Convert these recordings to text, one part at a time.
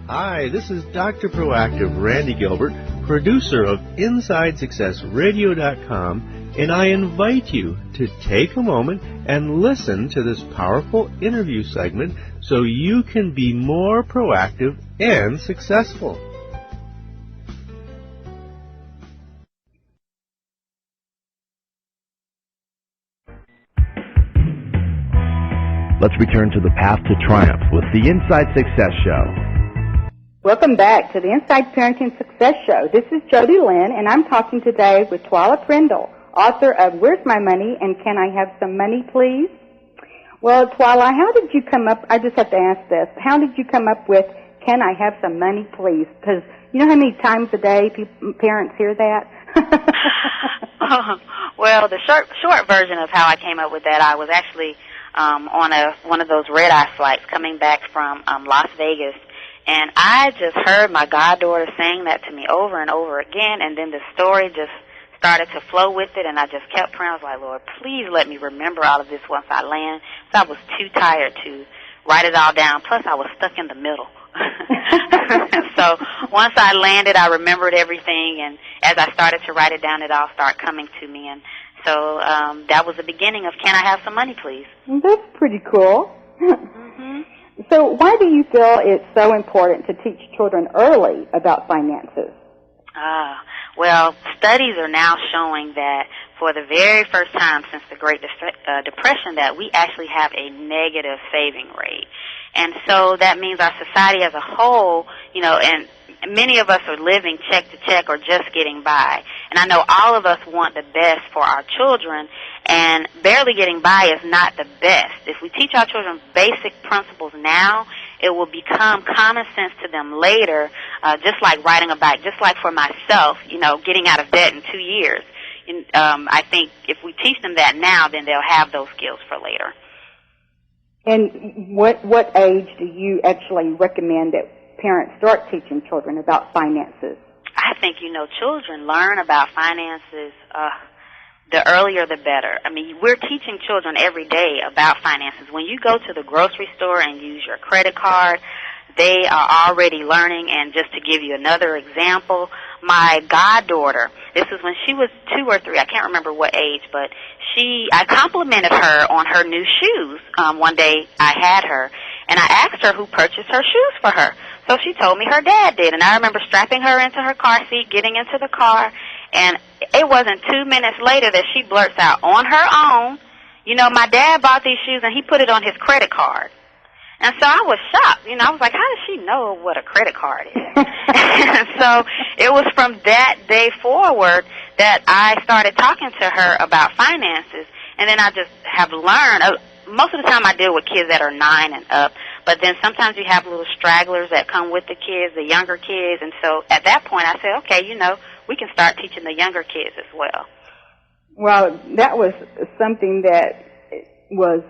Hi, this is Dr. Proactive Randy Gilbert, producer of InsideSuccessRadio.com, and I invite you to take a moment and listen to this powerful interview segment so you can be more proactive and successful. Let's return to the path to triumph with the Inside Success Show. Welcome back to the Inside Parenting Success Show. This is Jodie Lynn, and I'm talking today with Twyla Prindle, author of Where's My Money and Can I Have Some Money, Please? Well, Twyla, how did you come up, I just have to ask this, how did you come up with Can I Have Some Money, Please? Because you know how many times a day parents hear that? Well, the short version of how I came up with that, I was actually on one of those red-eye flights coming back from Las Vegas. And I just heard my goddaughter saying that to me over and over again, and then the story just started to flow with it, and I just kept praying. I was like, Lord, please let me remember all of this once I land. So I was too tired to write it all down. Plus, I was stuck in the middle. So once I landed, I remembered everything, and as I started to write it down, it all started coming to me. And so that was the beginning of Can I Have Some Money, Please? That's pretty cool. Mm-hmm. So why do you feel it's so important to teach children early about finances? Well, studies are now showing that for the very first time since the Great Depression that we actually have a negative saving rate. And so that means our society as a whole, and many of us are living check to check or just getting by. And I know all of us want the best for our children, and barely getting by is not the best. If we teach our children basic principles now, it will become common sense to them later, just like riding a bike, just like for myself, getting out of debt in 2 years. I think if we teach them that now, then they'll have those skills for later. And what age do you actually recommend that parents start teaching children about finances? I think, children learn about finances, the earlier the better. I mean, we're teaching children every day about finances. When you go to the grocery store and use your credit card, they are already learning. And just to give you another example, my goddaughter, this is when she was 2 or 3, I can't remember what age, but I complimented her on her new shoes. One day I had her, and I asked her who purchased her shoes for her. So she told me her dad did, and I remember strapping her into her car seat, getting into the car, and it wasn't 2 minutes later that she blurts out on her own, my dad bought these shoes and he put it on his credit card. And so I was shocked. I was like, how does she know what a credit card is? And so it was from that day forward that I started talking to her about finances. And then I just have learned, most of the time I deal with kids that are 9 and up, but then sometimes you have little stragglers that come with the kids, the younger kids. And so at that point I said, okay, we can start teaching the younger kids as well. Well, that was something that was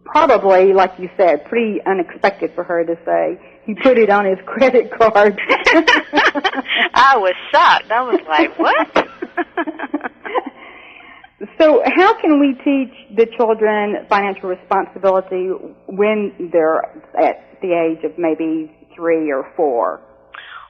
probably, like you said, pretty unexpected for her to say. He put it on his credit card. I was shocked. I was like, what? So how can we teach the children financial responsibility when they're at the age of maybe 3 or 4?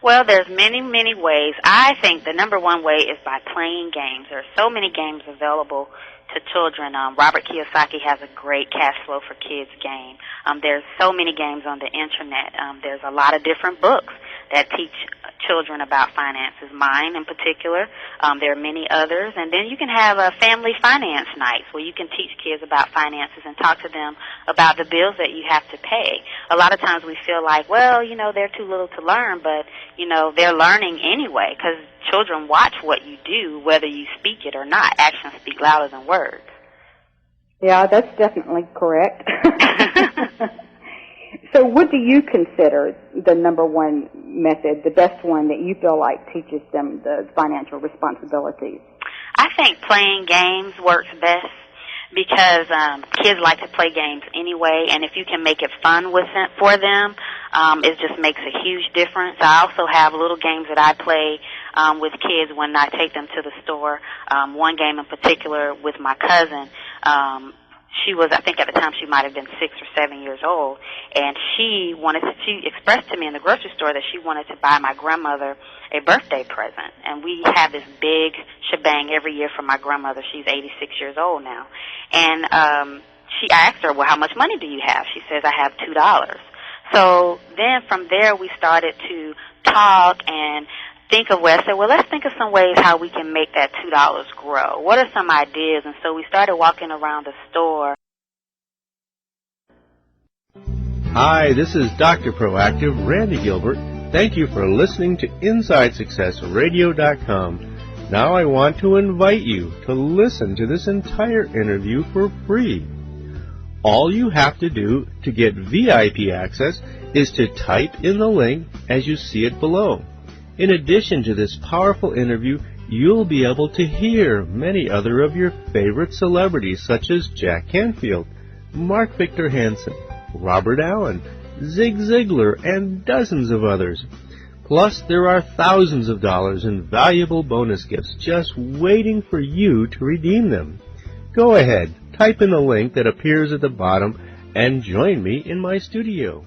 Well, there's many, many ways. I think the number one way is by playing games. There are so many games available to children. Robert Kiyosaki has a great Cash Flow for Kids game. There's so many games on the Internet. There's a lot of different books that teach children about finances, mine in particular. There are many others. And then you can have family finance nights where you can teach kids about finances and talk to them about the bills that you have to pay. A lot of times we feel like, well, they're too little to learn, but, they're learning anyway because children watch what you do, whether you speak it or not. Actions speak louder than words. Yeah, that's definitely correct. So what do you consider the number one method, the best one that you feel like teaches them the financial responsibilities? I think playing games works best because kids like to play games anyway, and if you can make it fun for them, it just makes a huge difference. I also have little games that I play with kids when I take them to the store. One game in particular with my cousin, she was, I think at the time she might have been 6 or 7 years old, and she expressed to me in the grocery store that she wanted to buy my grandmother a birthday present. And we have this big shebang every year for my grandmother. She's 86 years old now. And I asked her, well, how much money do you have? She says, I have $2. So then from there we started to talk and think of ways. I said, well, let's think of some ways how we can make that $2 grow. What are some ideas? And so we started walking around the store. Hi, this is Dr. Proactive, Randy Gilbert. Thank you for listening to InsideSuccessRadio.com. Now I want to invite you to listen to this entire interview for free. All you have to do to get VIP access is to type in the link as you see it below. In addition to this powerful interview, you'll be able to hear many other of your favorite celebrities such as Jack Canfield, Mark Victor Hansen, Robert Allen, Zig Ziglar, and dozens of others. Plus, there are thousands of dollars in valuable bonus gifts just waiting for you to redeem them. Go ahead, type in the link that appears at the bottom and join me in my studio.